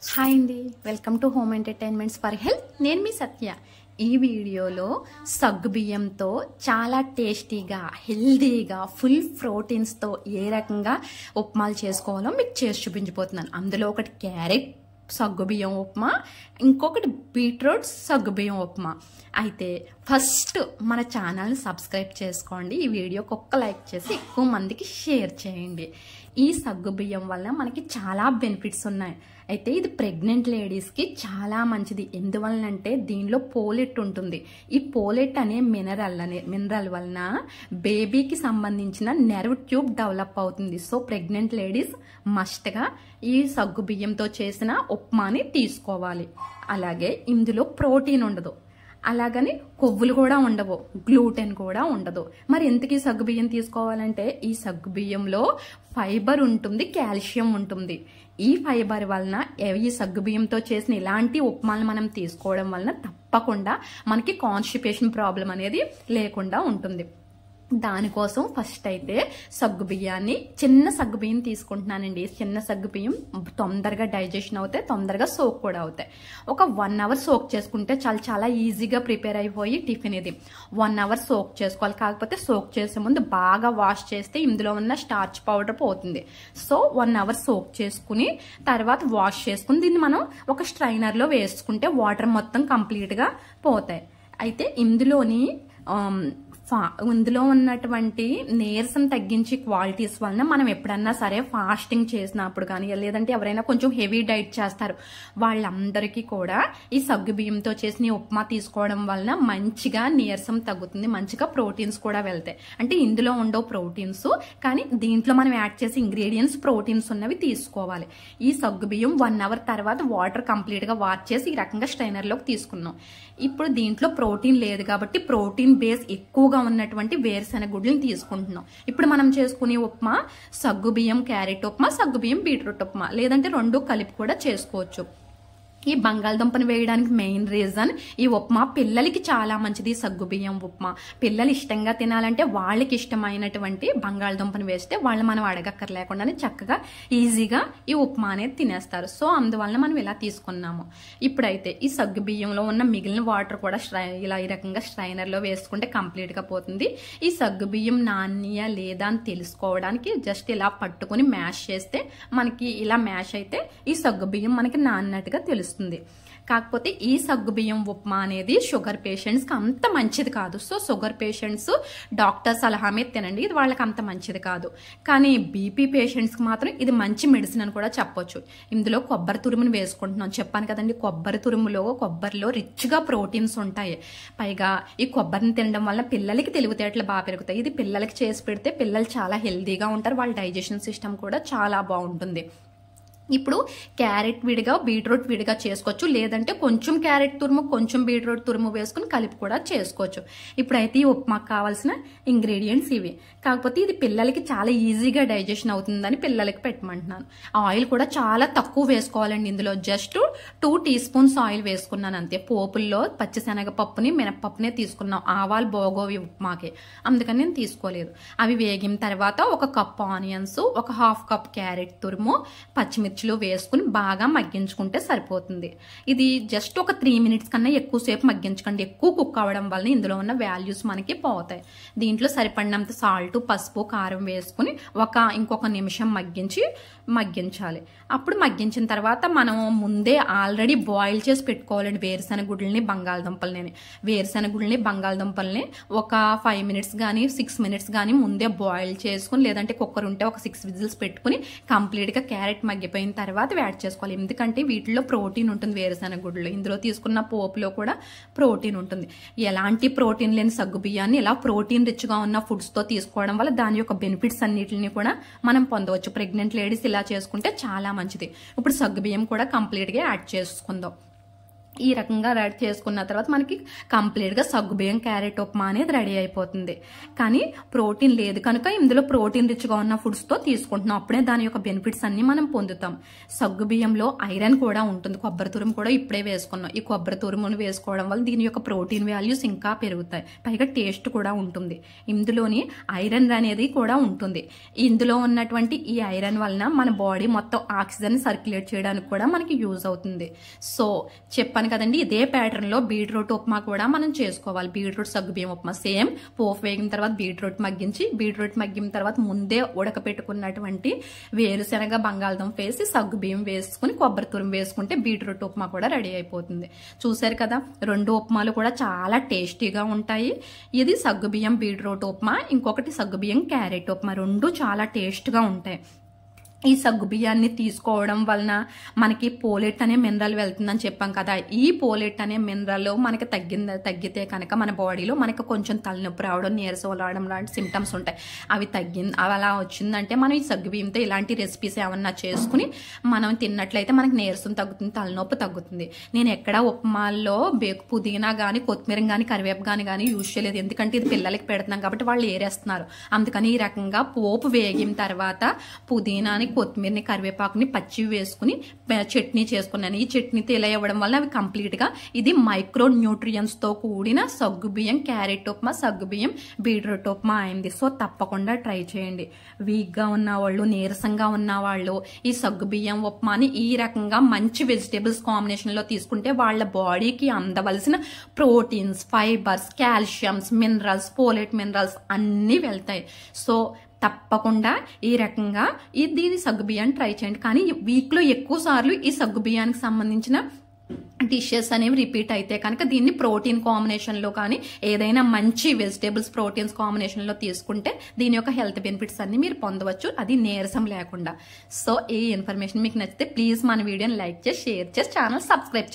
Hi అండి, welcome to home entertainments for health. నేను మీ సత్య. ఈ వీడియోలో సగ్గుబియ్యంతో చాలా టేస్టీగా, హెల్దీగా, ఫుల్ ప్రోటీన్స్తో ఏ రకంగా ఉప్మాలు చేసుకోవాలో మీకు చేసి చూపించబోతున్నాను. అందులో ఒకటి క్యారెట్ సగ్గుబియ్యం ఉప్మా, ఇంకొకటి బీట్రూట్ సగ్గుబియ్యం ఉప్మా. అయితే ఫస్ట్ మన ఛానల్ని సబ్స్క్రైబ్ చేసుకోండి. ఈ వీడియోకి ఒక్క లైక్ చేసి ఎక్కువ మందికి షేర్ చేయండి. ఈ సగ్గుబియ్యం వల్ల మనకి చాలా బెనిఫిట్స్ ఉన్నాయి. అయితే ఇది ప్రెగ్నెంట్ లేడీస్కి చాలా మంచిది. ఎందువలనంటే దీనిలో పోలెట్ ఉంటుంది. ఈ పోలెట్ అనే మినరల్ వలన బేబీకి సంబంధించిన నెర్వ్ ట్యూబ్ డెవలప్ అవుతుంది. సో ప్రెగ్నెంట్ లేడీస్ మస్ట్గా ఈ సగ్గుబియ్యంతో చేసిన ఉప్మాని తీసుకోవాలి. అలాగే ఇందులో ప్రోటీన్ ఉండదు, అలాగని కొవ్వులు కూడా ఉండవు, గ్లూటెన్ కూడా ఉండదు. మరి ఎందుకు సగ్గుబియ్యం తీసుకోవాలంటే ఈ సగ్గుబియ్యంలో ఫైబర్ ఉంటుంది, కాల్షియం ఉంటుంది. ఈ ఫైబర్ వలన ఈ సగ్గుబియ్యంతో చేసిన ఇలాంటి ఉప్మాలను మనం తీసుకోవడం వలన తప్పకుండా మనకి కాన్స్టిపేషన్ ప్రాబ్లం అనేది లేకుండా ఉంటుంది. దానికోసం ఫస్ట్ అయితే సగ్గుబియ్యాన్ని, చిన్న సగ్గుబియ్యం తీసుకుంటున్నానండి. చిన్న సగ్గుబియ్యం తొందరగా డైజెషన్ అవుతాయి, తొందరగా సోక్ కూడా అవుతాయి. ఒక 1 అవర్ సోక్ చేసుకుంటే చాలా ఈజీగా ప్రిపేర్ అయిపోయి టిఫిన్ ఇది 1 అవర్ సోక్ చేసుకోవాలి. కాకపోతే సోక్ చేసే ముందు బాగా వాష్ చేస్తే ఇందులో ఉన్న స్టార్చ్ పౌడర్ పోతుంది. సో 1 అవర్ సోక్ చేసుకుని తర్వాత వాష్ చేసుకుని దీన్ని మనం ఒక స్ట్రైనర్లో వేసుకుంటే వాటర్ మొత్తం కంప్లీట్గా పోతాయి. అయితే ఇందులో ఉన్నటువంటి నీరసం తగ్గించి క్వాలిటీస్ వలన మనం ఎప్పుడన్నా సరే ఫాస్టింగ్ చేసినప్పుడు కానీ, లేదంటే ఎవరైనా కొంచెం హెవీ డైట్ చేస్తారు వాళ్ళందరికీ కూడా ఈ సగ్గుబియ్యంతో చేసిన ఉప్మా తీసుకోవడం వలన మంచిగా నీరసం తగ్గుతుంది, మంచిగా ప్రోటీన్స్ కూడా వెళ్తాయి. అంటే ఇందులో ఉండవు ప్రోటీన్స్, కానీ దీంట్లో మనం యాడ్ చేసే ఇంగ్రీడియంట్స్ ప్రోటీన్స్ ఉన్నవి తీసుకోవాలి. ఈ సగ్గుబియ్యం 1 అవర్ తర్వాత వాటర్ కంప్లీట్గా వాష్ చేసి ఈ రకంగా స్ట్రైనర్లోకి తీసుకున్నాం. ఇప్పుడు దీంట్లో ప్రోటీన్ లేదు కాబట్టి ప్రోటీన్ బేస్ ఎక్కువగా ఉన్నటువంటి వేరుశెనగ గుడ్లను తీసుకుంటున్నాం. ఇప్పుడు మనం చేసుకునే ఉప్మా సగ్గుబియ్యం క్యారెట్ ఉప్మా, సగ్గుబియ్యం బీట్రూట్ ఉప్మా, లేదంటే 2 కలిపి కూడా చేసుకోవచ్చు. ఈ బంగాళదుంపను వేయడానికి మెయిన్ రీజన్ ఈ ఉప్మా పిల్లలకి చాలా మంచిది. సగ్గుబియ్యం ఉప్మా పిల్లలు ఇష్టంగా తినాలంటే వాళ్ళకి ఇష్టమైనటువంటి బంగాళదుంపను వేస్తే వాళ్ళు మనం అడగక్కర్లేకుండానే చక్కగా ఈజీగా ఈ ఉప్మా అనేది తినేస్తారు. సో అందువలన మనం ఇలా తీసుకున్నాము. ఇప్పుడైతే ఈ సగ్గుబియ్యంలో ఉన్న మిగిలిన వాటర్ కూడా ఈ రకంగా స్ట్రైనర్లో వేసుకుంటే కంప్లీట్గా పోతుంది. ఈ సగ్గుబియ్యం నాణ్య లేదా అని తెలుసుకోవడానికి జస్ట్ ఇలా పట్టుకుని మ్యాష్ చేస్తే మనకి ఇలా మ్యాష్ అయితే ఈ సగ్గుబియ్యం మనకి నాన్నట్టుగా తెలుస్తుంది. కాకపోతే ఈ సగ్గుబియ్యం ఉప్మా అనేది షుగర్ పేషెంట్స్కి అంత మంచిది కాదు. సో షుగర్ పేషెంట్స్ డాక్టర్ సలహా మీద తినండి, ఇది వాళ్ళకి అంత మంచిది కాదు. కానీ బీపీ పేషెంట్స్కి మాత్రం ఇది మంచి మెడిసిన్ అని కూడా చెప్పొచ్చు. ఇందులో కొబ్బరి తురుమును వేసుకుంటున్నాం. చెప్పాను కదండి, కొబ్బరిలో రిచ్గా ప్రోటీన్స్ ఉంటాయి. పైగా ఈ కొబ్బరిని తినడం వల్ల పిల్లలకి తెలివితేటలు బాగా పెరుగుతాయి. ఇది పిల్లలకి చేసి పెడితే పిల్లలు చాలా హెల్దీగా ఉంటారు, వాళ్ళ డైజెషన్ సిస్టమ్ కూడా చాలా బాగుంటుంది. ఇప్పుడు క్యారెట్ విడిగా బీట్రూట్ విడిగా చేసుకోవచ్చు, లేదంటే కొంచెం క్యారెట్ తురుము కొంచెం బీట్రూట్ తురుము వేసుకుని కలిపి కూడా చేసుకోవచ్చు. ఇప్పుడైతే ఈ ఉప్మాకు కావాల్సిన ఇంగ్రీడియంట్స్ ఇవి. కాకపోతే ఇది పిల్లలకి చాలా ఈజీగా డైజెషన్ అవుతుందని పిల్లలకి పెట్టమంటున్నాను. ఆయిల్ కూడా చాలా తక్కువ వేసుకోవాలండి. ఇందులో జస్ట్ 2 టీ స్పూన్స్ ఆయిల్ వేసుకున్నాను అంతే. పోపుల్లో పచ్చిశనగపప్పుని మినపప్పునే తీసుకున్నాం, ఆవాలు బోగోవి ఉప్మాకి, అందుకని నేను తీసుకోలేదు. అవి వేగిన తర్వాత 1 కప్ ఆనియన్స్, 1/2 కప్ క్యారెట్ తురుము, పచ్చిమిర్చి వేసుకుని బాగా మగ్గించుకుంటే సరిపోతుంది. ఇది జస్ట్ ఒక 3 మినిట్స్ కన్నా ఎక్కువసేపు మగ్గించకండి. ఎక్కువ కుక్ అవ్వడం వల్ల ఇందులో ఉన్న వాల్యూస్ మనకి పోతాయి. దీంట్లో సరిపడినంత సాల్ట్, పసుపు, కారం వేసుకుని ఇంకొక నిమిషం మగ్గించాలి. అప్పుడు మగ్గించిన తర్వాత మనం ముందే ఆల్రెడీ బాయిల్ చేసి పెట్టుకోవాలండి వేరుశెనగ గుడ్లని, బంగాళదుంపల్ని ఒక 5 మినిట్స్ కానీ 6 మినిట్స్ కానీ ముందే బాయిల్ చేసుకుని, లేదంటే కుక్కర్ ఉంటే ఒక 6 విజిల్స్ పెట్టుకుని కంప్లీట్గా క్యారెట్ మగ్గిపోయిన తర్వాత యాడ్ చేసుకోవాలి. ఎందుకంటే వీటిలో ప్రోటీన్ ఉంటుంది వేరుశెనగ గుడ్లు, ఇందులో తీసుకున్న పోపులో కూడా ప్రోటీన్ ఉంటుంది. ఎలాంటి ప్రోటీన్ లేని సగ్గుబియ్యాన్ని ఇలా ప్రోటీన్ రిచ్గా ఉన్న ఫుడ్స్తో తీసుకోవడం వల్ల దాని యొక్క బెనిఫిట్స్ అన్నిటిని కూడా మనం పొందవచ్చు. ప్రెగ్నెంట్ లేడీస్ ఇలా చేసుకుంటే చాలా మంచిది. ఇప్పుడు సగ్గుబియ్యం కూడా కంప్లీట్గా యాడ్ చేసుకుందాం. ఈ రకంగా రెడీ చేసుకున్న తర్వాత మనకి కంప్లీట్గా సగ్గుబియ్యం క్యారెట్ ఉప్మా అనేది రెడీ అయిపోతుంది. కానీ ప్రోటీన్ లేదు కనుక ఇందులో ప్రోటీన్ రిచ్గా ఉన్న ఫుడ్స్తో తీసుకుంటున్నాం. అప్పుడే దాని యొక్క బెనిఫిట్స్ అన్ని మనం పొందుతాం. సగ్గుబియ్యంలో ఐరన్ కూడా ఉంటుంది. కొబ్బరి తురుము కూడా ఇప్పుడే వేసుకున్నాం. ఈ కొబ్బరి తురుమును వేసుకోవడం వల్ల దీని యొక్క ప్రోటీన్ వాల్యూస్ ఇంకా పెరుగుతాయి. పైగా టేస్ట్ కూడా ఉంటుంది. ఇందులోని ఐరన్ అనేది కూడా ఉంటుంది. ఇందులో ఉన్నటువంటి ఈ ఐరన్ వలన మన బాడీ మొత్తం ఆక్సిజన్ సర్క్యులేట్ చేయడానికి కూడా మనకి యూజ్ అవుతుంది. సో చెప్పాను కదండి, ఇదే ప్యాటర్న్ లో బీట్రూట్ ఉప్మా కూడా మనం చేసుకోవాలి. బీట్రూట్ సగ్గుబియ్యం ఉప్మా సేమ్. పోపు వేగిన తర్వాత బీట్రూట్ మగ్గిన తర్వాత ముందే ఉడకపెట్టుకున్నటువంటి వేరుశెనగ బంగాళదుంప వేసి సగ్గుబియ్యం వేసుకుని కొబ్బరి తురుము వేసుకుంటే బీట్రూట్ ఉప్మా కూడా రెడీ అయిపోతుంది. చూసారు కదా, రెండు ఉప్మాలు కూడా చాలా టేస్టీగా ఉంటాయి. ఇది సగ్గుబియ్యం బీట్రూట్ ఉప్మా, ఇంకొకటి సగ్గుబియ్యం క్యారెట్ ఉప్మా. రెండు చాలా టేస్ట్గా ఉంటాయి. ఈ సగ్గుబియ్యాన్ని తీసుకోవడం వలన మనకి పోలేట్ అనే మినరల్ వెళ్తుందని చెప్పాం కదా. ఈ పోలేట్ అనే మినరల్ మనకి తగ్గితే కనుక మన బాడీలో మనకి కొంచెం తలనొప్పి రావడం, నీరసం రావడం లాంటి సిమ్టమ్స్ ఉంటాయి. అవి అలా వచ్చిందంటే మనం ఈ సగ్గుబియ్యంతో ఇలాంటి రెసిపీస్ ఏమన్నా చేసుకుని మనం తిన్నట్లయితే మనకి నీరసం తగ్గుతుంది, తలనొప్పి తగ్గుతుంది. నేను ఎక్కడ ఉప్మాల్లో పుదీనా కానీ కొత్తిమీర కానీ కరివేపు కానీ యూజ్ చేయలేదు. ఎందుకంటే ఇది పిల్లలకి పెడుతున్నాం కాబట్టి వాళ్ళు ఏరేస్తున్నారు. అందుకని ఈ రకంగా పోపు వేగిన తర్వాత పుదీనాని, కొత్తిమీరని, కరివేపాకుని పచ్చి వేసుకుని చట్నీ చేసుకున్నాను. ఈ చట్నీతో ఇలా ఇవ్వడం వల్ల అవి కంప్లీట్ గా ఇది మైక్రో న్యూట్రియన్స్ తో కూడిన సగ్గుబియ్యం క్యారెట్ ఉప్మా, సగ్గుబియ్యం బీట్రూట్ ఉప్మా అయింది. సో తప్పకుండా ట్రై చేయండి. వీక్ గా ఉన్నవాళ్ళు, నీరసంగా ఉన్నవాళ్ళు ఈ సగ్గుబియ్యం ఉప్మాని ఈ రకంగా మంచి వెజిటేబుల్స్ కాంబినేషన్ లో తీసుకుంటే వాళ్ళ బాడీకి అందవలసిన proteins, fibres, calciums, minerals, folate minerals అన్ని వెళ్తాయి. సో తప్పకుండా ఈ రకంగా దీని సగ్గుబియ్యాన్ని ట్రై చేయండి. కానీ వీక్లో ఎక్కువ సార్లు ఈ సగ్గుబియ్యానికి సంబంధించిన డిషెస్ అనేవి రిపీట్ అయితే కనుక దీన్ని ప్రోటీన్ కాంబినేషన్లో కానీ ఏదైనా మంచి వెజిటేబుల్స్ ప్రోటీన్స్ కాంబినేషన్లో తీసుకుంటే దీని యొక్క హెల్త్ బెనిఫిట్స్ అన్ని మీరు పొందవచ్చు, అది నీరసం లేకుండా. సో ఈ ఇన్ఫర్మేషన్ మీకు నచ్చితే ప్లీజ్ మన వీడియోని లైక్ చేసి, షేర్ చేసి, ఛానల్ సబ్స్క్రైబ్ చేయండి.